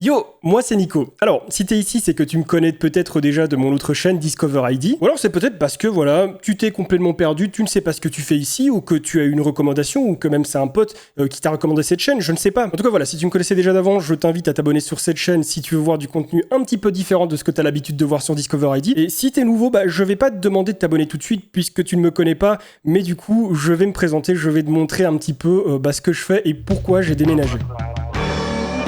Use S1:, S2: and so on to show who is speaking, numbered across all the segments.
S1: Yo, moi c'est Nico. Alors, si t'es ici, c'est que tu me connais peut-être déjà de mon autre chaîne Discover ID. Ou alors c'est peut-être parce que voilà, tu t'es complètement perdu, tu ne sais pas ce que tu fais ici, ou que tu as eu une recommandation, ou que même c'est un pote qui t'a recommandé cette chaîne, je ne sais pas. En tout cas voilà, si tu me connaissais déjà d'avant, je t'invite à t'abonner sur cette chaîne si tu veux voir du contenu un petit peu différent de ce que t'as l'habitude de voir sur Discover ID. Et si t'es nouveau, je vais pas te demander de t'abonner tout de suite puisque tu ne me connais pas, mais du coup, je vais me présenter, je vais te montrer un petit peu ce que je fais et pourquoi j'ai déménagé.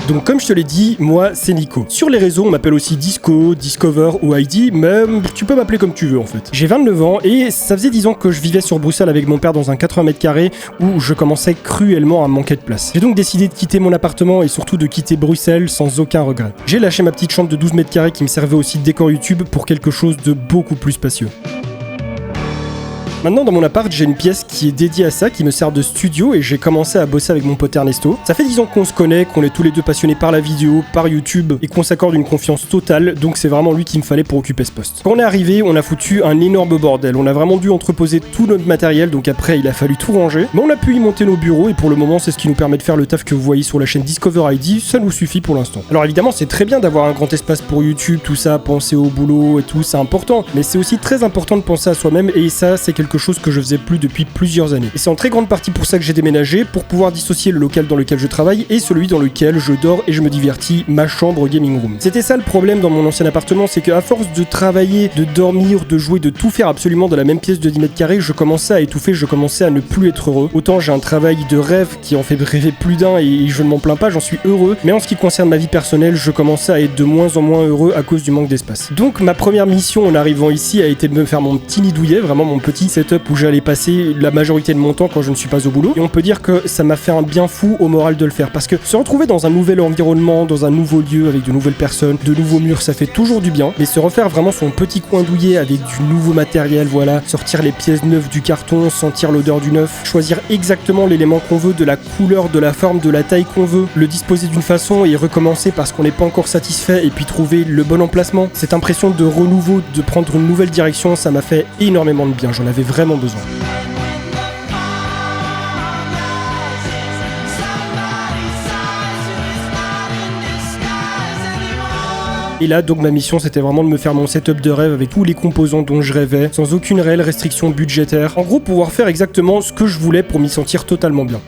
S1: Donc comme je te l'ai dit, moi c'est Nico. Sur les réseaux, on m'appelle aussi Disco, Discover ou ID, mais tu peux m'appeler comme tu veux en fait. J'ai 29 ans et ça faisait 10 ans que je vivais sur Bruxelles avec mon père dans un 80 mètres carrés où je commençais cruellement à manquer de place. J'ai donc décidé de quitter mon appartement et surtout de quitter Bruxelles sans aucun regret. J'ai lâché ma petite chambre de 12 mètres carrés qui me servait aussi de décor YouTube pour quelque chose de beaucoup plus spacieux. Maintenant dans mon appart j'ai une pièce qui est dédiée à ça, qui me sert de studio et j'ai commencé à bosser avec mon pote Ernesto. Ça fait 10 ans qu'on se connaît, qu'on est tous les deux passionnés par la vidéo, par YouTube et qu'on s'accorde une confiance totale, donc c'est vraiment lui qu'il me fallait pour occuper ce poste. Quand on est arrivé, on a foutu un énorme bordel, on a vraiment dû entreposer tout notre matériel, donc après il a fallu tout ranger, mais on a pu y monter nos bureaux et pour le moment c'est ce qui nous permet de faire le taf que vous voyez sur la chaîne Discover ID, ça nous suffit pour l'instant. Alors évidemment c'est très bien d'avoir un grand espace pour YouTube, tout ça, penser au boulot et tout, c'est important, mais c'est aussi très important de penser à soi-même et ça c'est quelque chose que je faisais plus depuis plusieurs années. Et c'est en très grande partie pour ça que j'ai déménagé, pour pouvoir dissocier le local dans lequel je travaille et celui dans lequel je dors et je me divertis, ma chambre gaming room. C'était ça le problème dans mon ancien appartement, c'est qu'à force de travailler, de dormir, de jouer, de tout faire absolument dans la même pièce de 10 mètres carrés, je commençais à étouffer, je commençais à ne plus être heureux. Autant j'ai un travail de rêve qui en fait rêver plus d'un et je ne m'en plains pas, j'en suis heureux, mais en ce qui concerne ma vie personnelle, je commençais à être de moins en moins heureux à cause du manque d'espace. Donc ma première mission en arrivant ici a été de me faire mon petit nid douillet, vraiment mon petit setup où j'allais passer la majorité de mon temps quand je ne suis pas au boulot. Et on peut dire que ça m'a fait un bien fou au moral de le faire. Parce que se retrouver dans un nouvel environnement, dans un nouveau lieu, avec de nouvelles personnes, de nouveaux murs, ça fait toujours du bien. Mais se refaire vraiment son petit coin douillet avec du nouveau matériel, voilà, sortir les pièces neuves du carton, sentir l'odeur du neuf, choisir exactement l'élément qu'on veut, de la couleur, de la forme, de la taille qu'on veut, le disposer d'une façon et recommencer parce qu'on n'est pas encore satisfait et puis trouver le bon emplacement. Cette impression de renouveau, de prendre une nouvelle direction, ça m'a fait énormément de bien. J'en avais vraiment besoin. Et là, donc ma mission, c'était vraiment de me faire mon setup de rêve avec tous les composants dont je rêvais, sans aucune réelle restriction budgétaire. En gros, pouvoir faire exactement ce que je voulais pour m'y sentir totalement bien.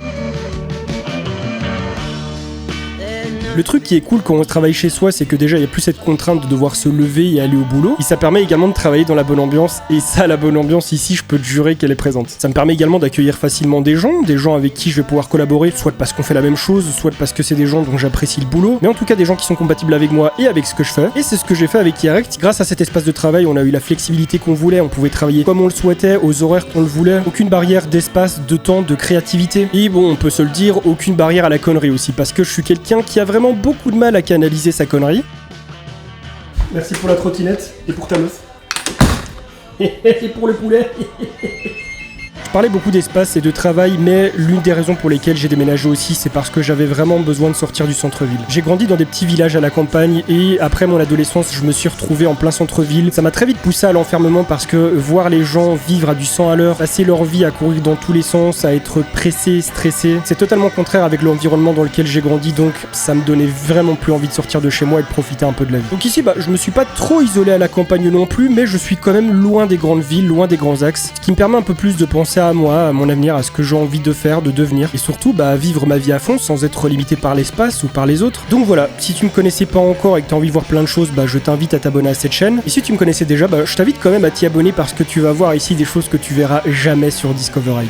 S1: Le truc qui est cool quand on travaille chez soi, c'est que déjà il n'y a plus cette contrainte de devoir se lever et aller au boulot. Et ça permet également de travailler dans la bonne ambiance. Et ça, la bonne ambiance ici, je peux te jurer qu'elle est présente. Ça me permet également d'accueillir facilement des gens avec qui je vais pouvoir collaborer, soit parce qu'on fait la même chose, soit parce que c'est des gens dont j'apprécie le boulot. Mais en tout cas des gens qui sont compatibles avec moi et avec ce que je fais. Et c'est ce que j'ai fait avec Direct. Grâce à cet espace de travail, on a eu la flexibilité qu'on voulait. On pouvait travailler comme on le souhaitait, aux horaires qu'on le voulait. Aucune barrière d'espace, de temps, de créativité. Et bon, on peut se le dire, aucune barrière à la connerie aussi. Parce que je suis quelqu'un qui a vraiment beaucoup de mal à canaliser sa connerie. Merci pour la trottinette et pour ta meuf. Et pour le poulet. Je parlais beaucoup d'espace et de travail, mais l'une des raisons pour lesquelles j'ai déménagé aussi, c'est parce que j'avais vraiment besoin de sortir du centre-ville. J'ai grandi dans des petits villages à la campagne et après mon adolescence, je me suis retrouvé en plein centre-ville. Ça m'a très vite poussé à l'enfermement parce que voir les gens vivre à du 100 à l'heure, passer leur vie à courir dans tous les sens, à être pressés, stressés, c'est totalement contraire avec l'environnement dans lequel j'ai grandi, donc ça me donnait vraiment plus envie de sortir de chez moi et de profiter un peu de la vie. Donc ici, je me suis pas trop isolé à la campagne non plus, mais je suis quand même loin des grandes villes, loin des grands axes, ce qui me permet un peu plus de penser à moi, à mon avenir, à ce que j'ai envie de faire, de devenir, et surtout vivre ma vie à fond sans être limité par l'espace ou par les autres. Donc voilà, si tu me connaissais pas encore et que tu as envie de voir plein de choses, je t'invite à t'abonner à cette chaîne. Et si tu me connaissais déjà, je t'invite quand même à t'y abonner parce que tu vas voir ici des choses que tu verras jamais sur Discover ID.